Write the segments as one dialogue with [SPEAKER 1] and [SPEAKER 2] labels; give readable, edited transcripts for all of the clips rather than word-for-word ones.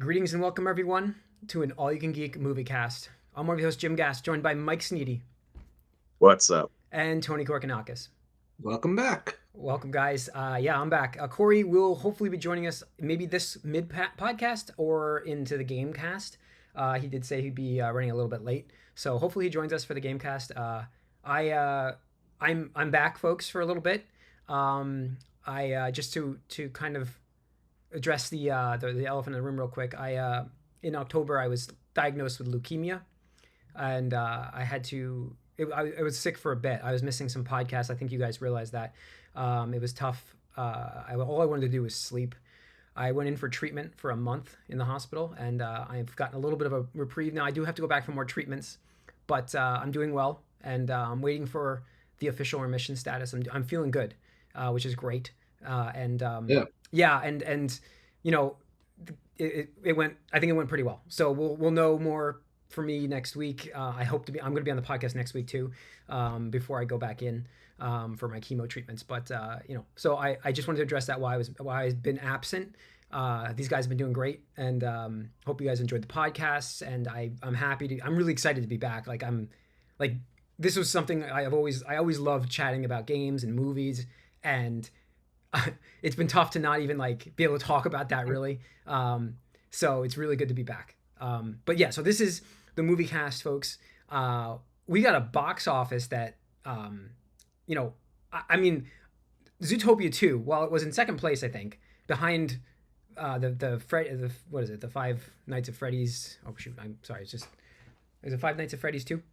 [SPEAKER 1] Greetings and welcome everyone to an all-you-can-geek Moviecast. I'm one of your hosts, Jim Gass, joined by Mike Sneedy
[SPEAKER 2] What's up?
[SPEAKER 1] and Tony Korkanakis.
[SPEAKER 3] Welcome back.
[SPEAKER 1] Welcome, guys. Yeah, I'm back. Corey will hopefully be joining us maybe this mid-podcast or into the Gamecast. He did say he'd be running a little bit late, so hopefully he joins us for the Gamecast. I'm back, folks, for a little bit. Just to kind of address the elephant in the room real quick. In October I was diagnosed with leukemia, and I had to. I was sick for a bit. I was missing some podcasts. I think you guys realized that. It was tough. All I wanted to do was sleep. I went in for treatment for a month in the hospital, and I've gotten a little bit of a reprieve now. I do have to go back for more treatments, but I'm doing well, and I'm waiting for the official remission status. I'm feeling good, which is great. And you know, it went. I think it went pretty well. So we'll know more for me next week. I'm going to be on the podcast next week too, before I go back in for my chemo treatments. But so I just wanted to address that why I've been absent. These guys have been doing great, and hope you guys enjoyed the podcasts. And I'm really excited to be back. This was something I always loved chatting about games and movies, and it's been tough to not even be able to talk about that really. So it's really good to be back. But yeah, so this is the Moviecast, folks. We got a box office that, I mean, Zootopia 2, while it was in second place, I think, behind the Five Nights at Freddy's. Oh shoot, I'm sorry. Is it Five Nights at Freddy's 2?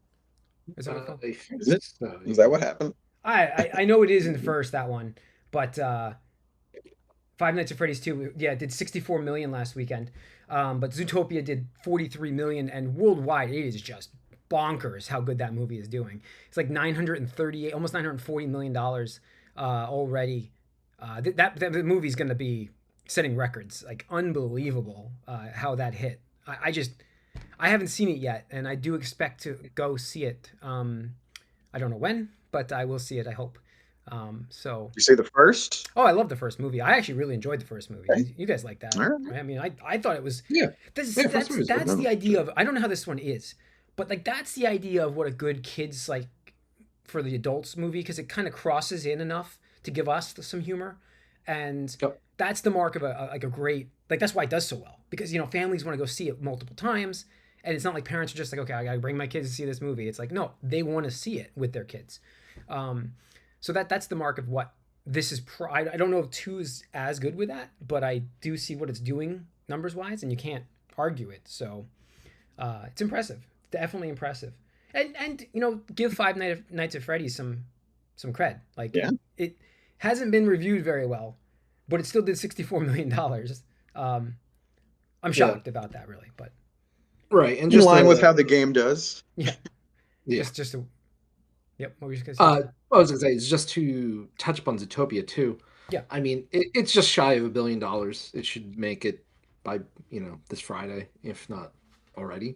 [SPEAKER 1] Is that what it's called?
[SPEAKER 2] Is that what happened?
[SPEAKER 1] I know it is in first, that one, but Five Nights at Freddy's 2, yeah, did 64 million last weekend. But Zootopia did 43 million, and worldwide it is just bonkers how good that movie is doing. It's like 938, almost 940 million dollars already. The movie's going to be setting records, like unbelievable how that hit. I haven't seen it yet, and I do expect to go see it. I don't know when, but I will see it, I hope. So
[SPEAKER 2] you say the first?
[SPEAKER 1] Oh, I love the first movie. I actually really enjoyed the first movie.
[SPEAKER 2] Okay.
[SPEAKER 1] You guys like that?
[SPEAKER 2] Right.
[SPEAKER 1] I mean, I thought it was.
[SPEAKER 3] Yeah.
[SPEAKER 1] That's the idea of. I don't know how this one is, but that's the idea of what a good kids for the adults movie, because it kind of crosses in enough to give us some humor, and that's the mark of a great. That's why it does so well, because families want to go see it multiple times, and it's not like parents are just okay, I gotta bring my kids to see this movie. It's no, they want to see it with their kids. So that's the mark of what this is. I don't know if 2 is as good with that, but I do see what it's doing numbers wise, and you can't argue it. So it's impressive, definitely impressive, and give Five Nights at Freddy's some cred. It hasn't been reviewed very well, but it still did $64 million. I'm shocked about that, really, but
[SPEAKER 3] right, and
[SPEAKER 2] just in line with how the game does.
[SPEAKER 1] Yeah. Just a. Yep. What were you going to say?
[SPEAKER 3] I was going to say, it's just to touch upon Zootopia too.
[SPEAKER 1] Yeah.
[SPEAKER 3] I mean, it's just shy of $1 billion. It should make it by this Friday, if not already.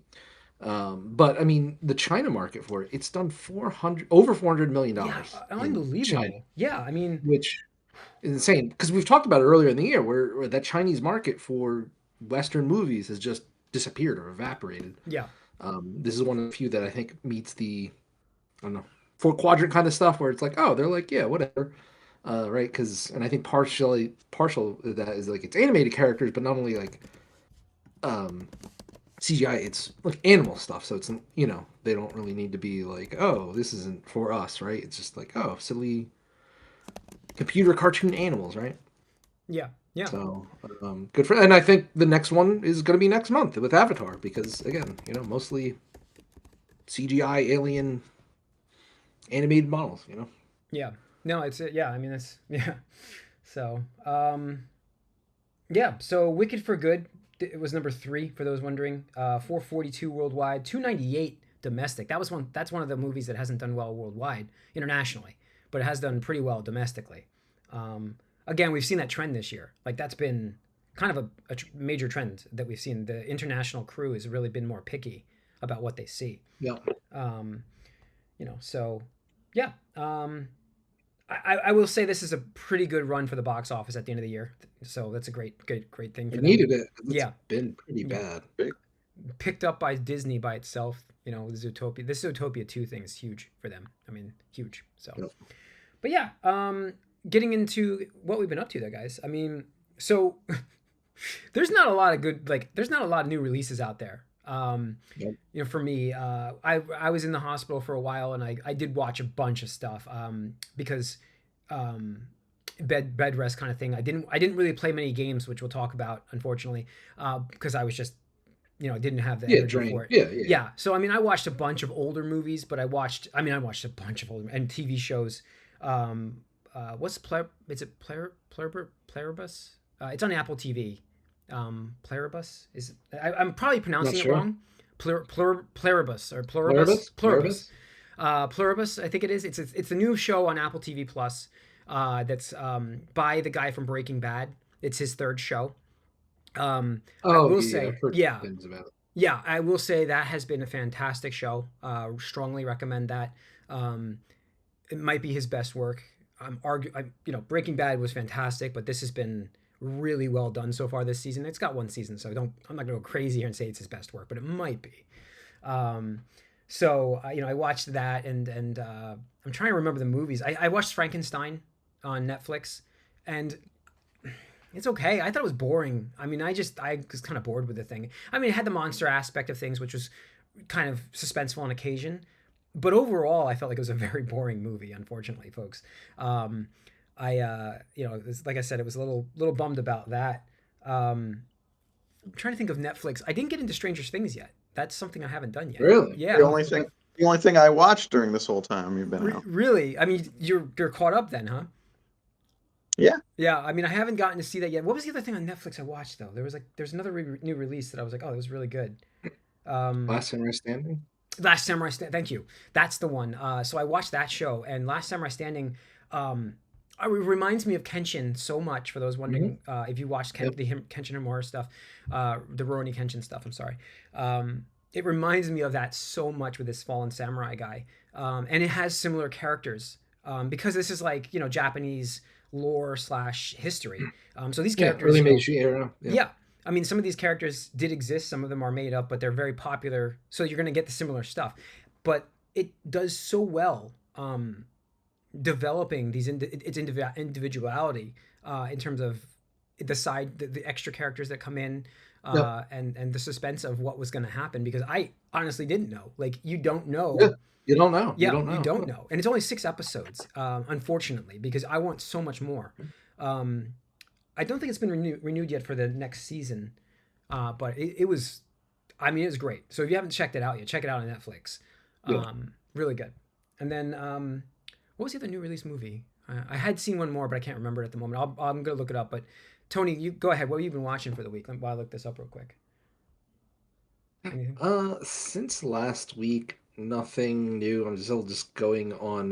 [SPEAKER 3] But I mean, the China market for it, it's done over $400 million.
[SPEAKER 1] Yeah, unbelievable. Yeah, I mean,
[SPEAKER 3] which is insane, because we've talked about it earlier in the year, where that Chinese market for Western movies has just disappeared or evaporated.
[SPEAKER 1] Yeah.
[SPEAKER 3] This is one of the few that I think meets the, I don't know, 4-quadrant kind of stuff, where it's they're like, yeah, whatever, right? Because, and I think partial of that is it's animated characters, but not only CGI, it's animal stuff. So it's they don't really need to be oh, this isn't for us, right? It's just oh, silly computer cartoon animals, right?
[SPEAKER 1] Yeah.
[SPEAKER 3] So good for, and I think the next one is going to be next month with Avatar, because again, mostly CGI alien animated models,
[SPEAKER 1] Yeah. No, it's yeah. I mean, it's yeah. So So Wicked for Good, it was number 3 for those wondering. 442 worldwide, 298 domestic. That's one of the movies that hasn't done well worldwide, internationally, but it has done pretty well domestically. Again, we've seen that trend this year. That's been kind of a major trend that we've seen. The international crew has really been more picky about what they see.
[SPEAKER 3] Yeah.
[SPEAKER 1] So yeah. I will say this is a pretty good run for the box office at the end of the year. So that's a great thing for
[SPEAKER 3] It
[SPEAKER 1] them.
[SPEAKER 3] needed it. It's
[SPEAKER 1] Yeah,
[SPEAKER 3] been pretty
[SPEAKER 1] yeah.
[SPEAKER 3] bad.
[SPEAKER 1] Picked up by Disney by itself. You know, the Zootopia. This Zootopia 2 thing is huge for them. I mean, huge. So,
[SPEAKER 3] Yep.
[SPEAKER 1] but yeah, getting into what we've been up to there, guys. I mean, so there's not a lot of good there's not a lot of new releases out there.
[SPEAKER 3] Yep.
[SPEAKER 1] You know, for me, I was in the hospital for a while and I did watch a bunch of stuff because bed rest kind of thing. I didn't really play many games, which we'll talk about, unfortunately, because I was just, you know, didn't have the
[SPEAKER 3] Yeah,
[SPEAKER 1] energy
[SPEAKER 3] drained.
[SPEAKER 1] for it.
[SPEAKER 3] Yeah.
[SPEAKER 1] Yeah. So I mean, I watched a bunch of older movies, but I watched a bunch of older and TV shows. What's is it Pluribus? It's on Apple TV. Pluribus is I'm probably pronouncing
[SPEAKER 3] Not
[SPEAKER 1] it
[SPEAKER 3] sure.
[SPEAKER 1] wrong. Pluribus or Pluribus.
[SPEAKER 3] Pluribus?
[SPEAKER 1] Pluribus, I think it is. It's a new show on Apple TV Plus. That's by the guy from Breaking Bad. It's his third show. I
[SPEAKER 3] Oh,
[SPEAKER 1] will
[SPEAKER 3] yeah,
[SPEAKER 1] say,
[SPEAKER 3] I've heard
[SPEAKER 1] yeah,
[SPEAKER 3] things about it.
[SPEAKER 1] yeah, I will say that has been a fantastic show. Strongly recommend that. It might be his best work. You know, Breaking Bad was fantastic, but this has been really well done so far this season. It's got one season, so I'm not gonna go crazy here and say it's his best work, but it might be. You know, I watched that, and I'm trying to remember the movies. I watched Frankenstein on Netflix, and it's okay. I thought it was boring. I mean, I was kind of bored with the thing. I mean, it had the monster aspect of things, which was kind of suspenseful on occasion, but overall, I felt like it was a very boring movie. Unfortunately, folks. You know, like I said, it was a little bummed about that. I'm trying to think of Netflix. I didn't get into Stranger Things yet. That's something I haven't done yet.
[SPEAKER 3] Really?
[SPEAKER 1] Yeah.
[SPEAKER 2] The only thing I watched during this whole time you've been out.
[SPEAKER 1] Really? I mean, you're caught up then, huh?
[SPEAKER 2] Yeah.
[SPEAKER 1] Yeah. I mean, I haven't gotten to see that yet. What was the other thing on Netflix I watched though? There's another new release that I was like, oh, that was really good.
[SPEAKER 3] Last Samurai Standing?
[SPEAKER 1] Last Samurai Standing. Thank you. That's the one. So I watched that show, and Last Samurai Standing. It reminds me of Kenshin so much. For those wondering, if you watched the Kenshin Himura stuff, the Rurouni Kenshin stuff. I'm sorry. It reminds me of that so much with this fallen samurai guy, and it has similar characters because this is like, you know, Japanese lore / history. So these characters,
[SPEAKER 3] early
[SPEAKER 1] you know,
[SPEAKER 3] Meiji era.
[SPEAKER 1] yeah. I mean, some of these characters did exist. Some of them are made up, but they're very popular. So you're going to get the similar stuff. But it does so well developing its individuality in terms of the extra characters that come in and the suspense of what was going to happen. Because I honestly didn't know. Like, you don't know.
[SPEAKER 3] Yeah, you don't know.
[SPEAKER 1] Yeah,
[SPEAKER 3] you don't know.
[SPEAKER 1] And it's only 6 episodes, unfortunately, because I want so much more. I don't think it's been renewed yet for the next season, but it was, I mean, it was great. So if you haven't checked it out yet, check it out on Netflix. Really good. And then, what was the other new release movie? I had seen one more, but I can't remember it at the moment. I'm going to look it up. But Tony, you go ahead. What have you been watching for the week? While I look this up real quick. Anything?
[SPEAKER 3] Since last week, nothing new. I'm still just going on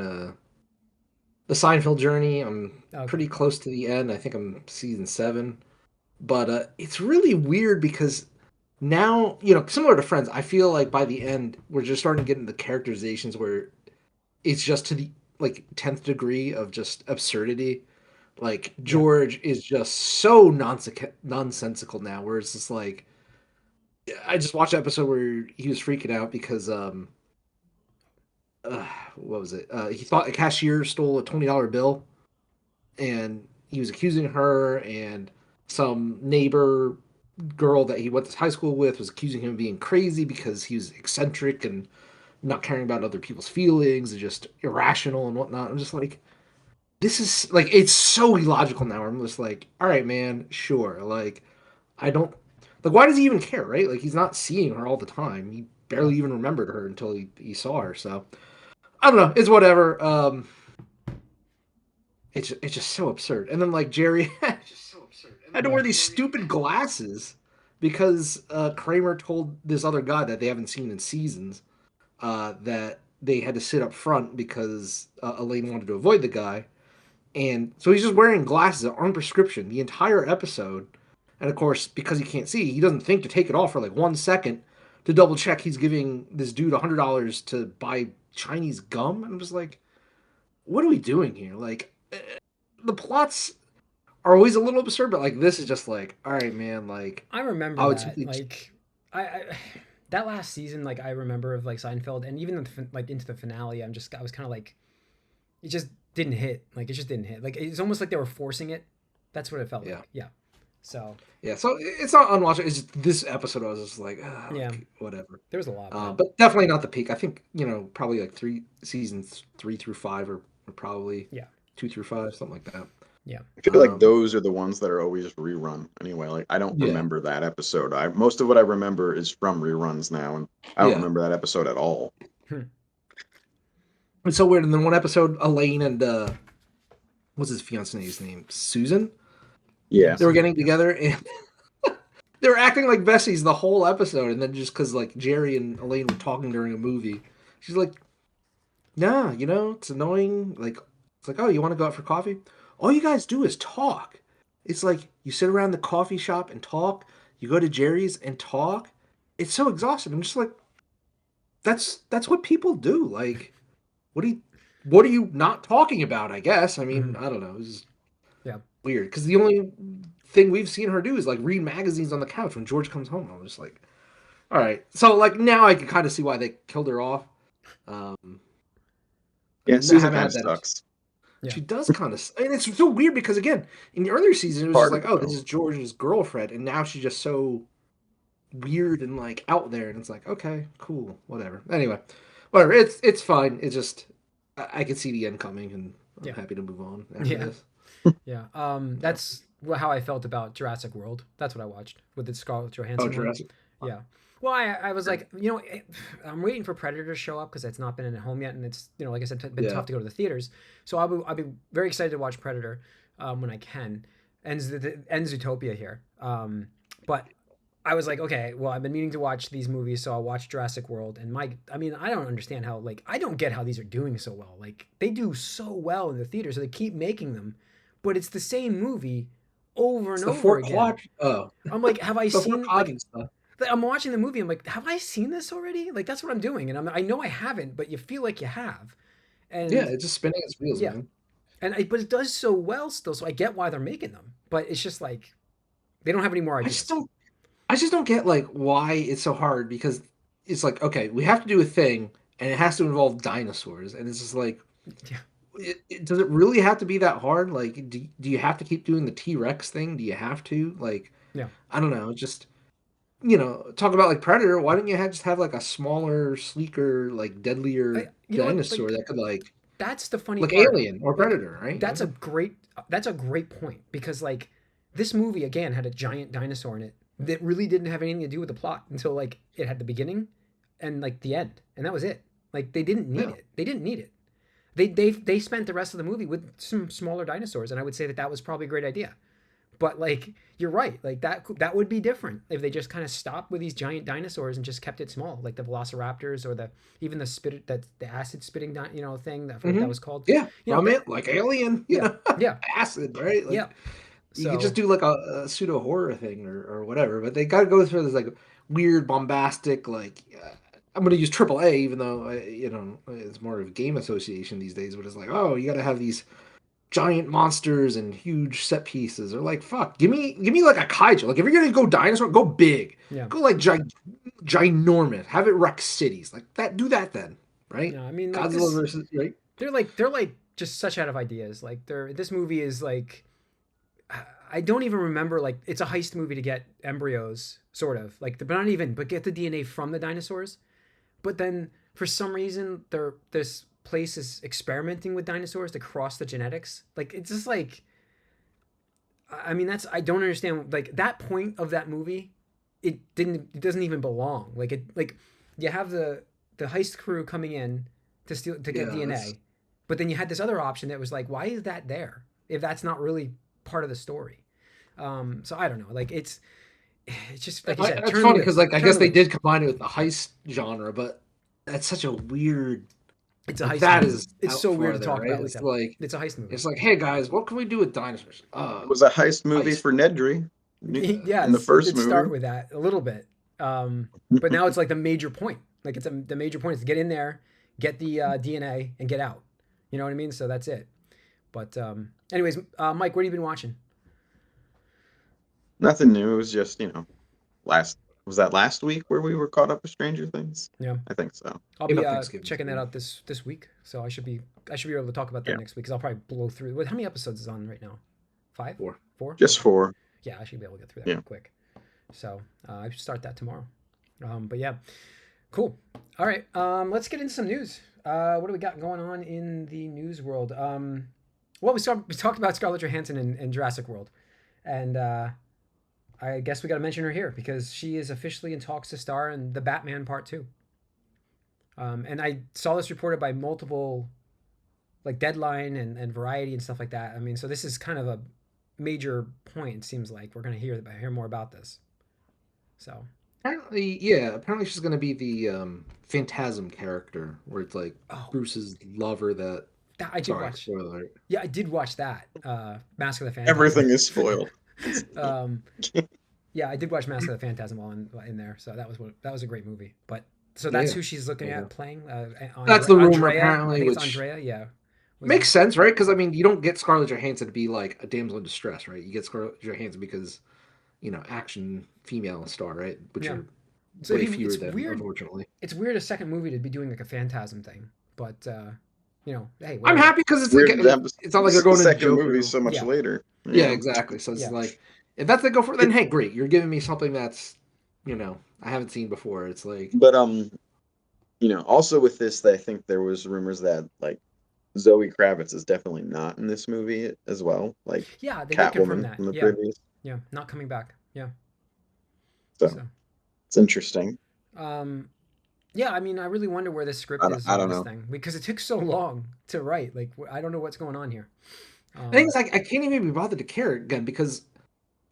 [SPEAKER 3] the Seinfeld journey. I'm pretty close to the end. I think I'm season 7. But it's really weird because now, you know, similar to Friends, I feel like by the end, we're just starting to get into the characterizations where it's just to the, like, 10th degree of just absurdity. Like, George is just so nonsensical now, where it's just like, I just watched an episode where he was freaking out because what was it? He thought a cashier stole a $20 bill, and he was accusing her, and some neighbor girl that he went to high school with was accusing him of being crazy because he was eccentric and not caring about other people's feelings and just irrational and whatnot. I'm just like, this is like, it's so illogical now. I'm just like, all right, man, sure. Like, I don't, like, why does he even care, right? Like, he's not seeing her all the time. He barely even remembered her until he saw her. So I don't know. It's whatever. It's just so absurd. And then, like, Jerry had to wear these stupid glasses because Kramer told this other guy that they haven't seen in seasons that they had to sit up front because Elaine wanted to avoid the guy. And so he's just wearing glasses that aren't prescription the entire episode. And of course, because he can't see, he doesn't think to take it off for like 1 second to double check he's giving this dude $100 to buy Chinese gum. And I'm just like, what are we doing here? Like, the plots are always a little absurd, but like this is just like, all right, man, like
[SPEAKER 1] I remember
[SPEAKER 3] I would
[SPEAKER 1] that.
[SPEAKER 3] simply
[SPEAKER 1] Like, I that last season, like I remember of like Seinfeld, and even like into the finale, I was kind of like, it just didn't hit. Like it just didn't hit. Like it's almost like they were forcing it. That's what it felt
[SPEAKER 3] yeah.
[SPEAKER 1] like. Yeah. So
[SPEAKER 3] Yeah, so it's not unwatchable. It's just this episode I was just like,
[SPEAKER 1] yeah,
[SPEAKER 3] whatever.
[SPEAKER 1] there was a lot, but
[SPEAKER 3] But definitely not the peak. I think, probably like seasons 3 through 5 are probably
[SPEAKER 1] yeah,
[SPEAKER 3] 2 through 5, something like that.
[SPEAKER 1] yeah,
[SPEAKER 2] I feel like
[SPEAKER 3] Um,
[SPEAKER 2] those are the ones that are always rerun. Anyway, like I don't
[SPEAKER 3] yeah,
[SPEAKER 2] remember that episode. Most of what I remember is from reruns now, and I don't
[SPEAKER 3] yeah.
[SPEAKER 2] remember that episode at all.
[SPEAKER 1] Hmm.
[SPEAKER 3] It's so weird. And then one episode, Elaine and what's his fiance's name? Susan?
[SPEAKER 2] Yeah.
[SPEAKER 3] They were
[SPEAKER 1] Susan,
[SPEAKER 3] getting
[SPEAKER 1] yeah,
[SPEAKER 3] together and they were acting like besties the whole episode. And then just because like Jerry and Elaine were talking during a movie, she's like, nah, it's annoying. Like, it's like, oh, you want to go out for coffee? All you guys do is talk. It's like you sit around the coffee shop and talk. You go to Jerry's and talk. It's so exhausting. I'm just like, that's what people do. Like, what are you not talking about? I guess. I
[SPEAKER 1] hmm,
[SPEAKER 3] mean, I don't know. It's
[SPEAKER 1] yeah,
[SPEAKER 3] weird because the only thing we've seen her do is like read magazines on the couch when George comes home. I'm just like, all right. So like now I can kind of see why they killed her off. Um,
[SPEAKER 2] Yeah,
[SPEAKER 3] I
[SPEAKER 2] Susan
[SPEAKER 3] haven't
[SPEAKER 2] kind
[SPEAKER 3] had
[SPEAKER 2] of
[SPEAKER 3] that.
[SPEAKER 2] sucks.
[SPEAKER 1] yeah,
[SPEAKER 3] She does kind of, and it's so weird because again, in the earlier season, it was just
[SPEAKER 2] Part
[SPEAKER 3] like,
[SPEAKER 2] of it
[SPEAKER 3] oh, this
[SPEAKER 2] though.
[SPEAKER 3] is George's girlfriend, and now she's just so weird and like out there, and it's like, okay, cool, whatever. Anyway, whatever. It's fine. It's just I can see the end coming, and I'm
[SPEAKER 1] yeah,
[SPEAKER 3] happy to move on after
[SPEAKER 1] yeah,
[SPEAKER 3] this.
[SPEAKER 1] yeah. That's how I felt about Jurassic World. That's what I watched with the Scarlett
[SPEAKER 3] Oh,
[SPEAKER 1] Johansson one.
[SPEAKER 3] Jurassic.
[SPEAKER 1] Yeah. Well, I was like, I'm waiting for Predator to show up because it's not been in at home yet, and it's like I said, been
[SPEAKER 3] Yeah.
[SPEAKER 1] tough to go to the theaters. So I'll be very excited to watch Predator when I can, and Zootopia here. But I was like, okay, well, I've been meaning to watch these movies, so I'll watch Jurassic World. And I mean, I don't understand how I don't get how these are doing so well. Like they do so well in the theater, so they keep making them, but it's the same movie over
[SPEAKER 3] It's
[SPEAKER 1] and
[SPEAKER 3] the
[SPEAKER 1] over
[SPEAKER 3] four
[SPEAKER 1] again.
[SPEAKER 3] quadrant. Oh,
[SPEAKER 1] I'm like, have I
[SPEAKER 3] it's the four
[SPEAKER 1] seen like
[SPEAKER 3] quadrant stuff.
[SPEAKER 1] I'm watching the movie. I'm like, have I seen this already? Like that's what I'm doing, and I know I haven't, but you feel like you have,
[SPEAKER 3] Yeah,
[SPEAKER 1] and
[SPEAKER 3] it's just spinning its wheels,
[SPEAKER 1] yeah,
[SPEAKER 3] man.
[SPEAKER 1] but it does so well still. So I get why they're making them, but it's just like they don't have any more
[SPEAKER 3] I just
[SPEAKER 1] ideas.
[SPEAKER 3] don't. I just don't get like why it's so hard because it's like okay, we have to do a thing and it has to involve dinosaurs, and it's just like,
[SPEAKER 1] Yeah,
[SPEAKER 3] does it really have to be that hard? Like, do you have to keep doing the T-Rex thing? Do you have to like?
[SPEAKER 1] yeah.
[SPEAKER 3] I don't know. Just talk about like Predator. Why don't you just have like a smaller, sleeker, like deadlier
[SPEAKER 1] You know what?
[SPEAKER 3] dinosaur that could
[SPEAKER 1] That's the funny
[SPEAKER 3] like
[SPEAKER 1] part.
[SPEAKER 3] Alien or
[SPEAKER 1] Like
[SPEAKER 3] Predator, right?
[SPEAKER 1] that's a great that's a great point because this movie again had a giant dinosaur in it that really didn't have anything to do with the plot until like it had the beginning and like the end, and that was it. Like they didn't need
[SPEAKER 3] Yeah.
[SPEAKER 1] it. They didn't need it. They spent the rest of the movie with some smaller dinosaurs, and I would say that was probably a great idea. But like you're right, like that would be different if they just kind of stopped with these giant dinosaurs and just kept it small, like the velociraptors or even the acid spitting thing. I forget what that was called.
[SPEAKER 3] Yeah,
[SPEAKER 1] You know
[SPEAKER 3] from
[SPEAKER 1] that,
[SPEAKER 3] it, like Alien,
[SPEAKER 1] yeah, yeah,
[SPEAKER 3] acid, right?
[SPEAKER 1] yeah.
[SPEAKER 3] Like you could just
[SPEAKER 1] So
[SPEAKER 3] do like a pseudo horror thing or whatever, but they got to go through this like weird, bombastic, like I'm going to use AAA, even though it's more of a game association these days. But it's like, oh, you got to have these giant monsters and huge set pieces. Or like, fuck, give me like a kaiju. Like if you're gonna go dinosaur, go big,
[SPEAKER 1] yeah,
[SPEAKER 3] go like ginormous. Have it wreck cities like that. Do that then, right?
[SPEAKER 1] yeah. I mean, like
[SPEAKER 3] Godzilla
[SPEAKER 1] this,
[SPEAKER 3] versus right.
[SPEAKER 1] they're like just such out of ideas. Like this movie is like I don't even remember like it's a heist movie to get embryos, sort of like, but not even, but get the DNA from the dinosaurs. But then for some reason, this place is experimenting with dinosaurs to cross the genetics. Like it's just like, I mean, I don't understand. Like that point of that movie, it doesn't even belong. Like you have the heist crew coming in to get
[SPEAKER 3] Yeah,
[SPEAKER 1] DNA, but then you had this other option that was like, why is that there if that's not really part of the story? So I don't know. Like it's just like you said,
[SPEAKER 3] It's
[SPEAKER 1] turn the
[SPEAKER 3] funny because
[SPEAKER 1] wheels,
[SPEAKER 3] like I
[SPEAKER 1] turn
[SPEAKER 3] guess
[SPEAKER 1] the
[SPEAKER 3] they
[SPEAKER 1] wheels.
[SPEAKER 3] did combine it with the heist genre, but that's such a weird.
[SPEAKER 1] It's a
[SPEAKER 3] Like
[SPEAKER 1] heist
[SPEAKER 3] that
[SPEAKER 1] movie.
[SPEAKER 3] is
[SPEAKER 1] It's
[SPEAKER 3] out
[SPEAKER 1] so weird to
[SPEAKER 3] farther,
[SPEAKER 1] talk
[SPEAKER 3] right?
[SPEAKER 1] about like that. It's a heist movie.
[SPEAKER 3] It's like, hey guys, what can we do with dinosaurs?
[SPEAKER 2] It was a heist movie
[SPEAKER 3] Heist.
[SPEAKER 2] for Nedry in the
[SPEAKER 1] Yes, it
[SPEAKER 2] first
[SPEAKER 1] did start
[SPEAKER 2] movie.
[SPEAKER 1] with that a little bit, but now it's like the major point. Like the major point is to get in there, get the DNA, and get out. You know what I mean? So that's it. But anyways, Mike, what have you been watching?
[SPEAKER 2] Nothing new. It was just, was that last week where we were caught up with Stranger Things?
[SPEAKER 1] Yeah,
[SPEAKER 2] I think so.
[SPEAKER 1] I'll
[SPEAKER 3] Came
[SPEAKER 1] be
[SPEAKER 3] out Thanksgiving.
[SPEAKER 1] checking that out this week, so I should be able to talk about that
[SPEAKER 2] Yeah.
[SPEAKER 1] next week because I'll probably blow through. How many episodes is on right now? 5?
[SPEAKER 3] 4.
[SPEAKER 1] 4?
[SPEAKER 2] Just
[SPEAKER 1] Okay.
[SPEAKER 2] 4.
[SPEAKER 1] Yeah, I should be able to get through that
[SPEAKER 2] Yeah.
[SPEAKER 1] real quick. So I should start that tomorrow. But yeah, cool. All right, let's get into some news. What do we got going on in the news world? Well, we talked about Scarlett Johansson in Jurassic World, and I guess we got to mention her here because she is officially in talks to star in the Batman Part 2. And I saw this reported by multiple, like Deadline and Variety and stuff like that. I mean, so this is kind of a major point. It seems like we're going to hear more about this. So
[SPEAKER 3] Apparently she's going to be the Phantasm character, where it's like Bruce's lover.
[SPEAKER 1] I did watch.
[SPEAKER 3] Spoiler alert.
[SPEAKER 1] Yeah, I did watch that. Mask of the Phantasm.
[SPEAKER 2] Everything is spoiled.
[SPEAKER 1] Yeah, I did watch Mask of the Phantasm while in there, so that was a great movie. But so that's who she's looking at playing.
[SPEAKER 3] That's the rumor,
[SPEAKER 1] Andrea,
[SPEAKER 3] apparently.
[SPEAKER 1] I think it's
[SPEAKER 3] which
[SPEAKER 1] Andrea. Yeah,
[SPEAKER 3] makes sense, right? Because I mean, you don't get Scarlett Johansson to be like a damsel in distress, right? You get Scarlett Johansson because action female star, right? Which are way fewer than, unfortunately.
[SPEAKER 1] It's weird a second movie to be doing like a Phantasm thing, but hey, whatever.
[SPEAKER 3] I'm happy because it's not like they're going to
[SPEAKER 2] second movie so much later.
[SPEAKER 3] Yeah, exactly. So it's like, if that's the go for, then hey, great. You're giving me something that's, I haven't seen before. It's like,
[SPEAKER 2] but also with this, I think there was rumors that like Zoe Kravitz is definitely not in this movie as well. Like,
[SPEAKER 1] yeah, they did confirm
[SPEAKER 2] Catwoman
[SPEAKER 1] that.
[SPEAKER 2] from the previous.
[SPEAKER 1] Yeah, not coming back. Yeah.
[SPEAKER 2] So it's interesting.
[SPEAKER 1] Yeah, I mean, I really wonder where this script is on this thing because it took so long to write. Like, I don't know what's going on here.
[SPEAKER 3] The thing is, like, I can't even be bothered to care again because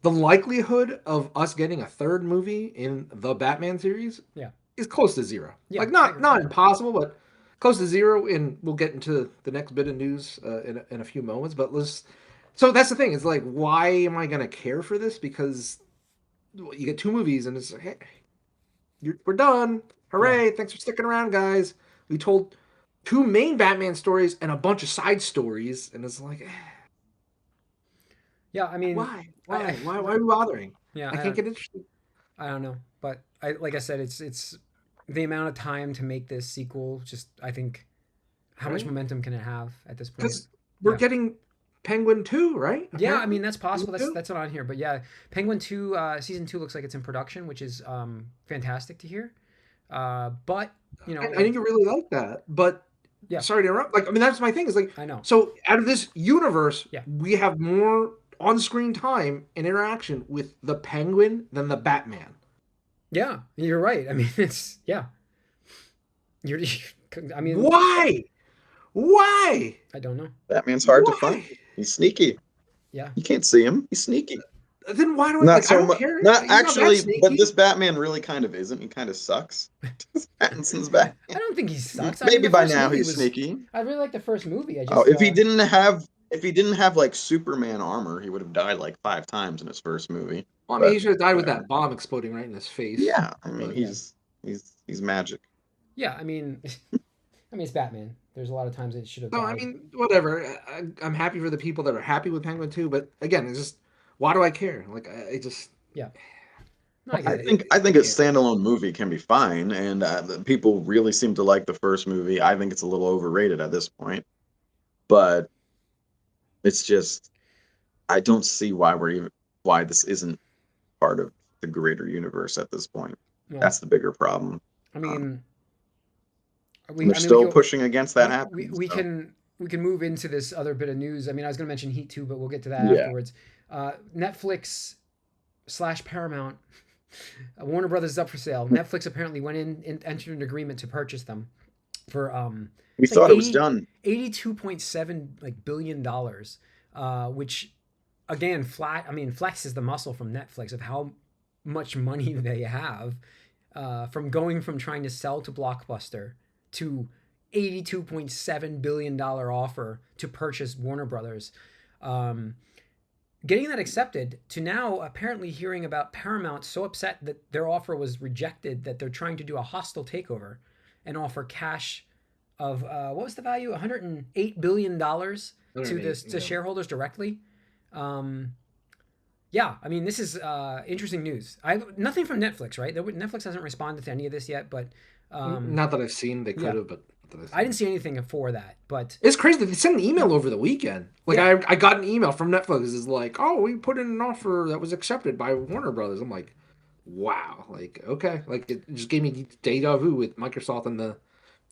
[SPEAKER 3] the likelihood of us getting a third movie in the Batman series is close to 0.
[SPEAKER 1] Yeah,
[SPEAKER 3] like, not impossible, but close to 0. And we'll get into the next bit of news in a few moments. But so that's the thing. It's like, why am I going to care for this? Because you get 2 movies and it's like, hey, we're done. Hooray. Thanks for sticking around, guys. We told 2 main Batman stories and a bunch of side stories. And it's like,
[SPEAKER 1] yeah, I mean,
[SPEAKER 3] why are we bothering?
[SPEAKER 1] Yeah,
[SPEAKER 3] I can't get interested.
[SPEAKER 1] I don't know. But like I said, it's the amount of time to make this sequel. Just, I think, how much momentum can it have at this point?
[SPEAKER 3] Because we're getting Penguin 2, right?
[SPEAKER 1] Yeah, I mean, that's possible. That's not on here. But yeah, Penguin 2, season 2 looks like it's in production, which is fantastic to hear. But,
[SPEAKER 3] I think you really like that. But, sorry to interrupt. Like, I mean, that's my thing. Is like,
[SPEAKER 1] I know.
[SPEAKER 3] So out of this universe, we have more on-screen time and interaction with the Penguin than the Batman.
[SPEAKER 1] Yeah, you're right. I mean, it's I mean,
[SPEAKER 3] why?
[SPEAKER 1] I don't know.
[SPEAKER 2] Batman's hard to find. He's sneaky.
[SPEAKER 1] Yeah,
[SPEAKER 2] you can't see him. He's sneaky.
[SPEAKER 3] Then why do I? I don't care.
[SPEAKER 2] Not actually, but this Batman really kind of isn't. He kind of sucks. Pattinson's Batman.
[SPEAKER 1] I don't think he sucks.
[SPEAKER 2] Maybe by now he's sneaky.
[SPEAKER 1] I really like the first movie.
[SPEAKER 2] If he didn't have like Superman armor, he would have died like 5 times in his first movie.
[SPEAKER 3] Well, I mean, he should have died with that bomb exploding right in his face.
[SPEAKER 2] Yeah, I mean, he's magic.
[SPEAKER 1] Yeah, I mean, it's Batman. There's a lot of times it should have died.
[SPEAKER 3] No, I mean, whatever. I'm happy for the people that are happy with Penguin 2, but again, it's just, why do I care? Like, I just...
[SPEAKER 1] Yeah.
[SPEAKER 2] No, I think a standalone movie can be fine, and people really seem to like the first movie. I think it's a little overrated at this point, but it's just, I don't see why this isn't part of the greater universe at this point. Yeah. That's the bigger problem.
[SPEAKER 1] I mean,
[SPEAKER 2] we're still pushing against that happening.
[SPEAKER 1] We can move into this other bit of news. I mean, I was going to mention Heat 2, but we'll get to that afterwards. Netflix / Paramount, Warner Brothers is up for sale. Netflix apparently went in and entered an agreement to purchase them for
[SPEAKER 2] we thought it was done.
[SPEAKER 1] $82.7 billion, which again, flexes the muscle from Netflix of how much money they have, from going from trying to sell to Blockbuster to $82.7 billion offer to purchase Warner Brothers. Getting that accepted to now apparently hearing about Paramount so upset that their offer was rejected that they're trying to do a hostile takeover and offer cash of, what was the value? $108 billion to this to shareholders directly. Yeah, I mean, this is interesting news. Nothing from Netflix, right? Netflix hasn't responded to any of this yet, but
[SPEAKER 3] not that I've seen. They could have, but
[SPEAKER 1] I didn't see anything for that. But
[SPEAKER 3] it's crazy. They sent an email over the weekend. Like I got an email from Netflix. Is like, oh, we put in an offer that was accepted by Warner Brothers. I'm like, wow. Like, okay. Like it just gave me deja vu with Microsoft and the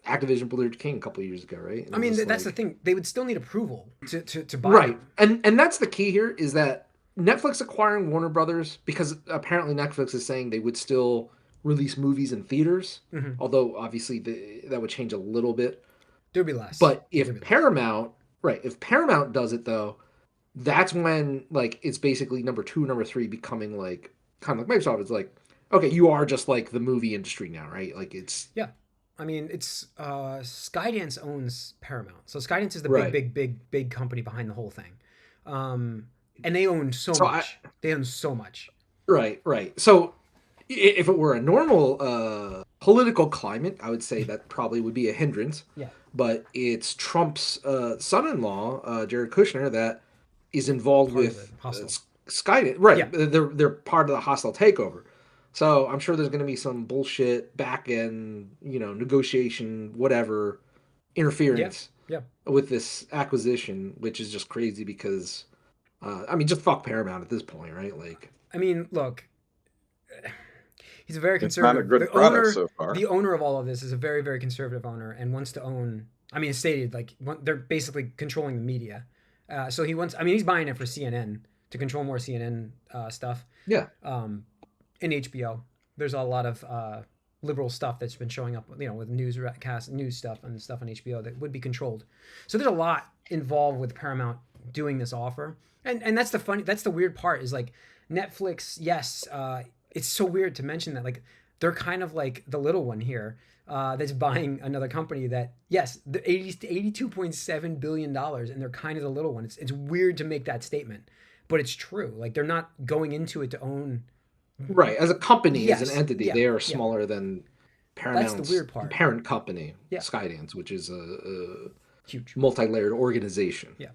[SPEAKER 3] Activision Blizzard King a couple of years ago, right? And
[SPEAKER 1] I mean, that's
[SPEAKER 3] like,
[SPEAKER 1] the thing. They would still need approval to buy
[SPEAKER 3] right.
[SPEAKER 1] them.
[SPEAKER 3] And that's the key here is that Netflix acquiring Warner Brothers, because apparently Netflix is saying they would still release movies in theaters, although obviously that would change a little bit.
[SPEAKER 1] There'd be less.
[SPEAKER 3] But if Paramount, if Paramount does it though, that's when like it's basically number 2, number 3 becoming like kind of like Microsoft. It's like, okay, you are just like the movie industry now, right? Like it's
[SPEAKER 1] I mean, it's Skydance owns Paramount, so Skydance is the big company behind the whole thing, and they own so much. They own so much.
[SPEAKER 3] Right. So if it were a normal political climate, I would say that probably would be a hindrance.
[SPEAKER 1] Yeah.
[SPEAKER 3] But it's Trump's son-in-law, Jared Kushner, that is involved with Skydance. Right. Yeah. They're part of the hostile takeover. So I'm sure there's going to be some bullshit back end, negotiation, whatever, interference with this acquisition, which is just crazy because, just fuck Paramount at this point, right? Like,
[SPEAKER 1] I mean, look, he's a very conservative.
[SPEAKER 2] It's not a good product so far.
[SPEAKER 1] The owner of all of this is a very, very conservative owner and wants to own. I mean, it's stated like they're basically controlling the media. So he wants. I mean, he's buying it for CNN to control more CNN stuff.
[SPEAKER 3] Yeah.
[SPEAKER 1] In HBO, there's a lot of liberal stuff that's been showing up, with news stuff and stuff on HBO that would be controlled. So there's a lot involved with Paramount doing this offer, and that's the weird part is like Netflix. Yes, it's so weird to mention that like they're kind of like the little one here that's buying another company that the $82.7 billion, and they're kind of the little one. It's weird to make that statement, but it's true. Like they're not going into it to own.
[SPEAKER 3] Right, as a company, as an entity, they are smaller than Paramount's
[SPEAKER 1] That's the weird part.
[SPEAKER 3] Parent company, Skydance, which is a
[SPEAKER 1] huge
[SPEAKER 3] multi-layered organization.
[SPEAKER 1] Yeah.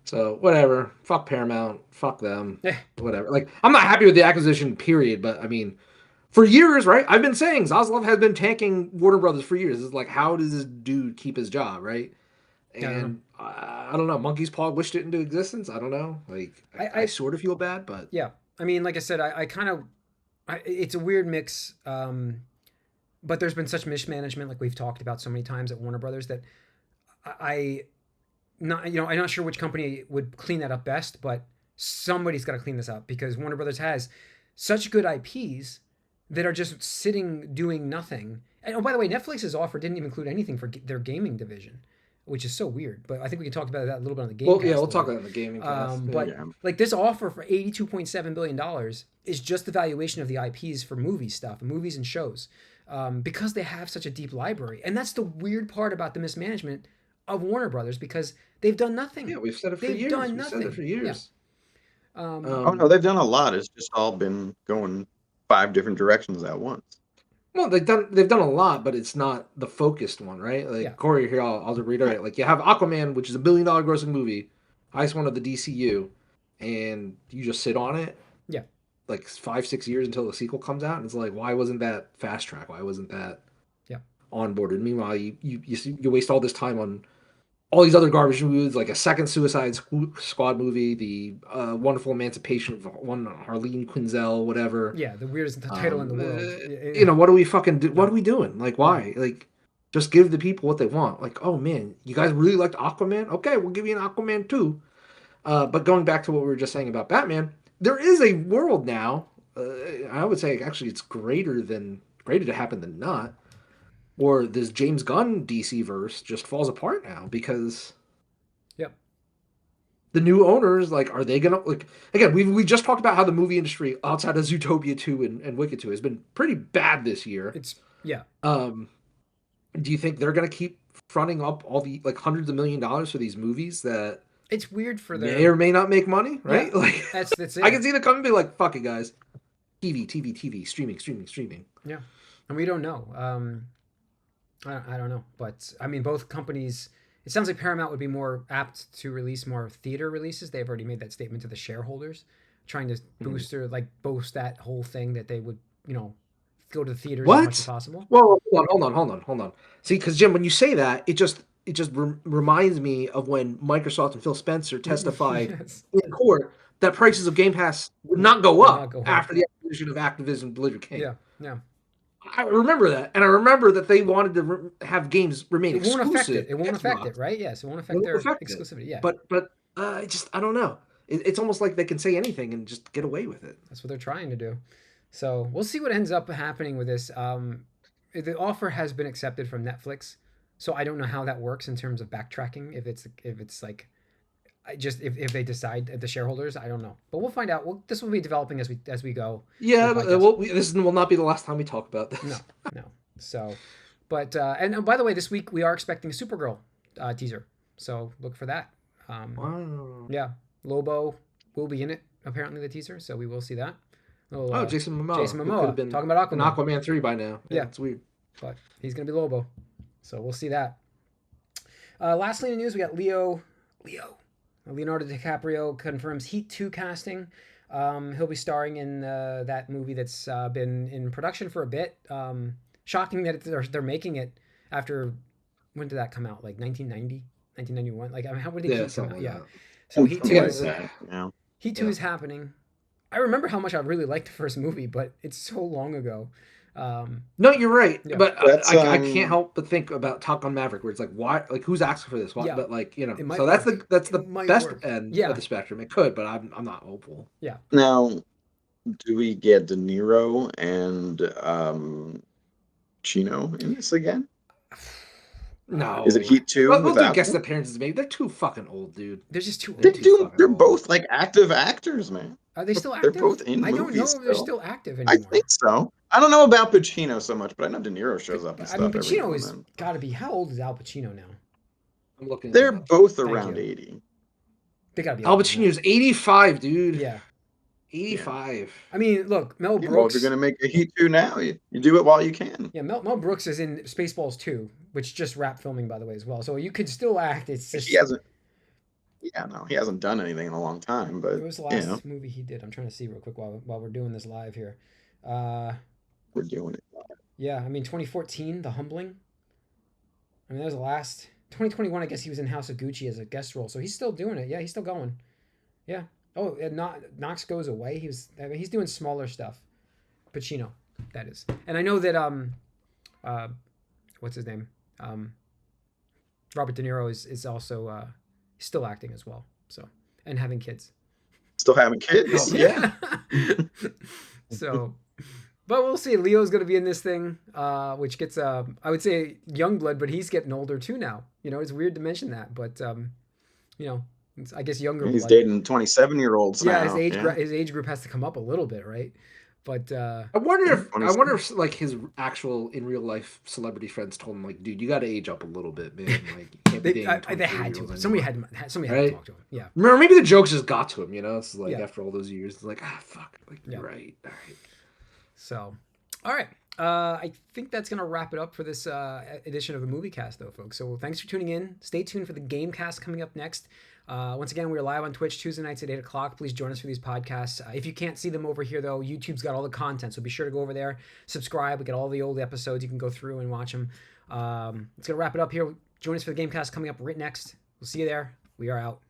[SPEAKER 3] So whatever, fuck Paramount, fuck them, whatever. Like I'm not happy with the acquisition, period. But I mean, for years, right? I've been saying Zaslav has been tanking Warner Brothers for years. It's like, how does this dude keep his job, right? And I don't know. Monkey's Paw wished it into existence. I don't know. Like I sort of feel bad, but
[SPEAKER 1] yeah. I mean, like I said, I kind of, it's a weird mix, but there's been such mismanagement, like we've talked about so many times at Warner Brothers, that I'm not sure which company would clean that up best, but somebody's got to clean this up because Warner Brothers has such good IPs that are just sitting doing nothing. And oh, by the way, Netflix's offer didn't even include anything for their gaming division, which is so weird. But I think we can talk about that a little bit on the game.
[SPEAKER 3] Well, yeah, we'll talk about it on the gaming cast.
[SPEAKER 1] But like this offer for $82.7 billion is just the valuation of the IPs for movie stuff, movies and shows, because they have such a deep library. And that's the weird part about the mismanagement of Warner Brothers, because they've done nothing.
[SPEAKER 3] Yeah, we've said it for years. We've said it for years.
[SPEAKER 1] Yeah.
[SPEAKER 2] Oh no, they've done a lot. It's just all been going 5 different directions at once.
[SPEAKER 3] Well, they've done a lot, but it's not the focused one, right? Like Corey here, I'll just reiterate. Like you have Aquaman, which is a $1 billion grossing movie, highest one of the DCU, and you just sit on it.
[SPEAKER 1] Yeah.
[SPEAKER 3] Like 5-6 years until the sequel comes out, and it's like, why wasn't that fast track? Why wasn't that onboarded? Meanwhile, you waste all this time on all these other garbage movies, like a second Suicide Squad movie, the Wonderful Emancipation of one Harleen Quinzel, whatever.
[SPEAKER 1] Yeah, the weirdest title in the world.
[SPEAKER 3] What do we fucking do? What are we doing? Like, why? Like, just give the people what they want. Like, oh man, you guys really liked Aquaman? Okay, we'll give you an Aquaman 2. But going back to what we were just saying about Batman, there is a world now. I would say actually it's greater to happen than not. Or this James Gunn DC verse just falls apart now because the new owners, like, are they gonna, like, again, we just talked about how the movie industry outside of Zootopia 2 and Wicked 2 has been pretty bad this year. Do you think they're gonna keep fronting up all the like hundreds of $1 millions for these movies that
[SPEAKER 1] it's weird for them
[SPEAKER 3] may or may not make money, right?
[SPEAKER 1] Yeah,
[SPEAKER 3] like
[SPEAKER 1] that's it.
[SPEAKER 3] I can see them come and be like, fuck it guys. TV, streaming.
[SPEAKER 1] Yeah. And we don't know. I don't know, but I mean, both companies. it sounds like Paramount would be more apt to release more theater releases. They've already made that statement to the shareholders, trying to boost that whole thing that they would, go to the theaters as much as possible.
[SPEAKER 3] Well, hold on. See, because Jim, when you say that, it just reminds me of when Microsoft and Phil Spencer testified
[SPEAKER 1] Yes.
[SPEAKER 3] in court that prices of Game Pass would not go up after the acquisition of Activision Blizzard King.
[SPEAKER 1] Yeah.
[SPEAKER 3] I remember that, and I remember that they wanted to have games remain exclusive.
[SPEAKER 1] It won't affect it, right? Yes, it won't affect their exclusivity. Yeah,
[SPEAKER 3] but I don't know. It's almost like they can say anything and just get away with it.
[SPEAKER 1] That's what they're trying to do. So we'll see what ends up happening with this. The offer has been accepted from Netflix, so I don't know how that works in terms of backtracking. If it's like, if they decide, the shareholders, I don't know, but we'll find out. This will be developing as we go.
[SPEAKER 3] Yeah, this will not be the last time we talk about this.
[SPEAKER 1] No. So, but and by the way, this week we are expecting a Supergirl teaser, so look for that.
[SPEAKER 3] Wow.
[SPEAKER 1] Yeah, Lobo will be in it apparently, the teaser, so we will see that.
[SPEAKER 3] Jason Momoa.
[SPEAKER 1] Jason Momoa. Could have been talking about Aquaman.
[SPEAKER 3] Aquaman 3 by now. Yeah, it's weird.
[SPEAKER 1] But he's going to be Lobo. So we'll see that. Lastly in the news, we got Leonardo DiCaprio confirms Heat 2 casting. He'll be starring in that movie that's been in production for a bit. Shocking that they're making it after, when did that come out? Like 1990? 1991? Like, I mean, when did Heat come out? Yeah. So Heat 2 is happening. I remember how much I really liked the first movie, but it's so long ago.
[SPEAKER 3] No, you're right. Yeah. But I can't help but think about Top Gun Maverick, where it's like, why? Like, who's asking for this? Why? Yeah. But like, so that's the best end of the spectrum. It could, but I'm not hopeful.
[SPEAKER 1] Yeah.
[SPEAKER 2] Now, do we get De Niro and Chino in this again?
[SPEAKER 3] No.
[SPEAKER 2] Is it Heat 2?
[SPEAKER 3] We'll do guest appearances, maybe. They're too fucking old, dude.
[SPEAKER 1] They're just too old.
[SPEAKER 2] They're both like active actors, man.
[SPEAKER 1] Are they still active?
[SPEAKER 2] They're both in movies.
[SPEAKER 1] I don't know if they're still active anymore.
[SPEAKER 2] I think so. I don't know about Pacino so much, but I know De Niro shows up and stuff.
[SPEAKER 1] I mean, Pacino has got to be... How old is Al Pacino now?
[SPEAKER 3] I'm looking.
[SPEAKER 2] They're both around 80.
[SPEAKER 1] They got to be.
[SPEAKER 3] Al Pacino's 85, dude.
[SPEAKER 1] Yeah.
[SPEAKER 3] 85.
[SPEAKER 1] Yeah. I mean, look, Mel Brooks...
[SPEAKER 2] Well, if you're going to make a Heat 2 now, you do it while you can.
[SPEAKER 1] Yeah, Mel Brooks is in Spaceballs 2, which just wrapped filming, by the way, as well. So you could still act. It's just...
[SPEAKER 2] He hasn't... Yeah, no, he hasn't done anything in a long time, but...
[SPEAKER 1] What was the last movie he did? I'm trying to see real quick while we're doing this live here.
[SPEAKER 2] We're doing it live.
[SPEAKER 1] Yeah, I mean, 2014, The Humbling. I mean, that was the last... 2021, I guess he was in House of Gucci as a guest role, so he's still doing it. Yeah, he's still going. Yeah. Oh, Knox Goes Away. He's doing smaller stuff. Pacino, that is. And I know that what's his name? Robert De Niro is also still acting as well. So, and having kids.
[SPEAKER 2] Still having kids?
[SPEAKER 1] Yeah. So, but we'll see. Leo's going to be in this thing, which gets I would say young blood, but he's getting older too now. It's weird to mention that, but it's, I guess younger.
[SPEAKER 2] He's dating 27-year-olds now.
[SPEAKER 1] Yeah, his age group has to come up a little bit, right? But
[SPEAKER 3] I wonder if like his actual in real life celebrity friends told him, like, dude, you got to age up a little bit, man. Like, you can't be dating
[SPEAKER 1] they had to. Somebody had to talk to him. Yeah.
[SPEAKER 3] Or maybe the jokes just got to him. It's like after all those years, it's like, fuck. Like, all right.
[SPEAKER 1] So, all right. I think that's going to wrap it up for this edition of the Moviecast, though, folks. So thanks for tuning in. Stay tuned for the Gamecast coming up next. Once again, we're live on Twitch Tuesday nights at 8 o'clock. Please join us for these podcasts. If you can't see them over here, though, YouTube's got all the content, so be sure to go over there, subscribe. We got all the old episodes. You can go through and watch them. It's going to wrap it up here. Join us for the Gamecast coming up right next. We'll see you there. We are out.